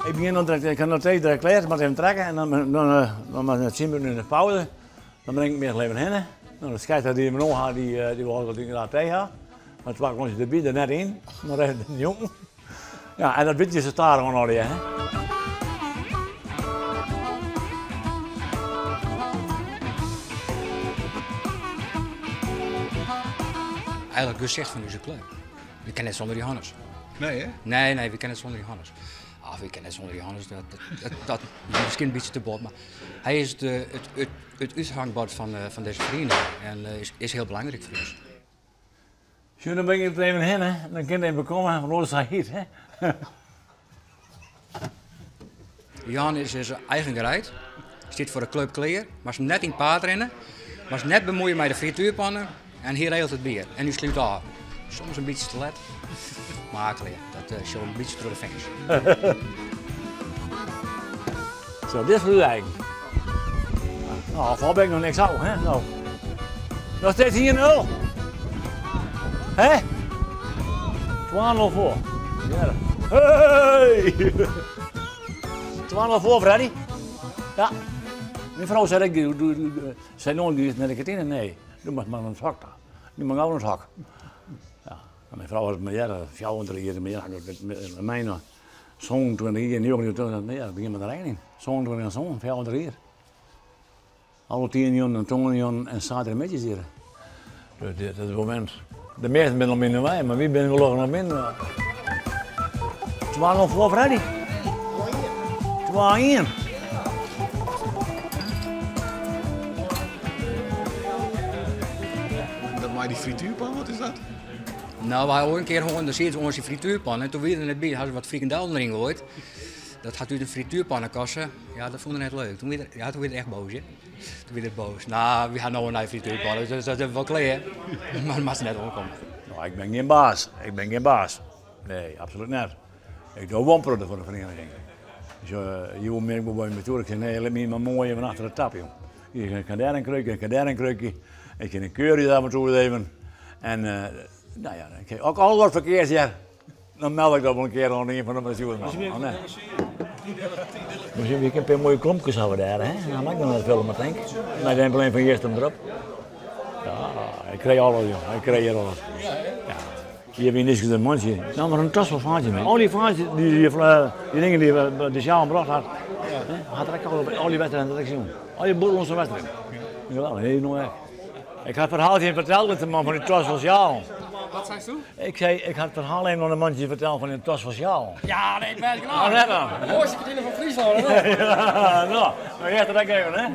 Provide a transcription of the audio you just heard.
Ik begin dan direct, ik kan nog twee direct klaar, maar even trekken en dan maar 10 minuten in de pauze. Dan breng ik meer even heen. Dan scheidt die me nog had, die wil ik inderdaad tegen. Maar toen kwam je er net in, maar even de jongen. Ja, en dat weet je ze daar gewoon al, hè. Eigenlijk gezegd van onze club. We kennen het zonder Johannes. Nee, hè? Nee, we kennen het zonder Johannes. We kennen het zonder Johannes, dat is misschien een beetje te bot, maar hij is het uithangbord van deze vrienden en is heel belangrijk voor ons. Zo, dan breng je het even heen, hè. Dan kan je even komen van ons hier, hè. Johannes is zijn eigen gereid, zit voor de club clear, maar is net in het paard rennen, maar is net bemoeien met de frituurpannen en hier regelt het bier. En nu sluit af. Soms een beetje te let, maar clear. Dat is een beetje door de vingers. Zo, dit is voor u eigenlijk. Nou, voor ben ik nog niks aan, hè. Zo. Nog steeds hier 0. Hè? 12 voor. Ja. Hey! 12 voor, Freddy. Ja. Mijn vrouw zei, zei nog naar de kantine? Nee, doe maar een zak daar. Doe maar gauw een zak. Ja. Mijn vrouw was met jaren, 24 jaar met mij nog. 27 jaar, 29 jaar, begin met de rekening. 27 jaar, 24 jaar. Alle 10 jaar en 20 jaar en zaterdag metjes hier. Dus dit is het moment. De meesten zijn nog minder wij, maar wie ben gelukkig nog minder? 12 voor Freddy. 2-1. Dat maar die frituurpan, wat is dat? Nou, we hadden ook een keer gewoon de onze frituurpan en toen weer in het bier hadden we wat frikandel erin gegooid. Dat gaat u de frituurpannen kosten. Ja, dat vonden we net leuk. Toen werd het echt boos, hè? Toen werd het boos. Nou, we gaan nou een nieuwe frituurpan, dus dat is wel klaar. Maar dat mag net omkomen. Nou, ik ben geen baas. Ik ben geen baas. Nee, absoluut niet. Ik doe wamperen voor de vereniging. Dus je wil meer bij me toe. Ik zeg, nee, laat me maar mooi even achter de tap, joh. Je kan daar een krukje, ik kan daar een krukje. Ik kan een keurje daar maar toe even. En, nou ja, ook al wat verkeerd, ja. Dan meld ik dat wel een keer aan een van de bestuurders. Misschien een paar mooie klompjes houden daar, hè? Dan maak ik dan het filmen, denk ik. Met een probleem van gisteren erop. Ja, ik krijg alles, joh. Ik krijg hier alles. Ja. Hier heb je niks een mondje. Nou, maar een tas van vaantjes mee. Al die vaantjes, die dingen die de sjaal gebracht had, had ik al die wedstrijden dat ik zien. Al die boerenlandse wedstrijden. Ja, heel nooit weg. Ik had het verhaal verteld met de man van die tas van sjaal. Wat zei je toen? Ik had het verhaal even aan een mandje verteld van een tas van sjaal. Ja, nee, ik ben het klaar. Nou, net dan. De mooiste kantine van Friesland, hè? Ja, nou, maar je hebt het ook even, hè?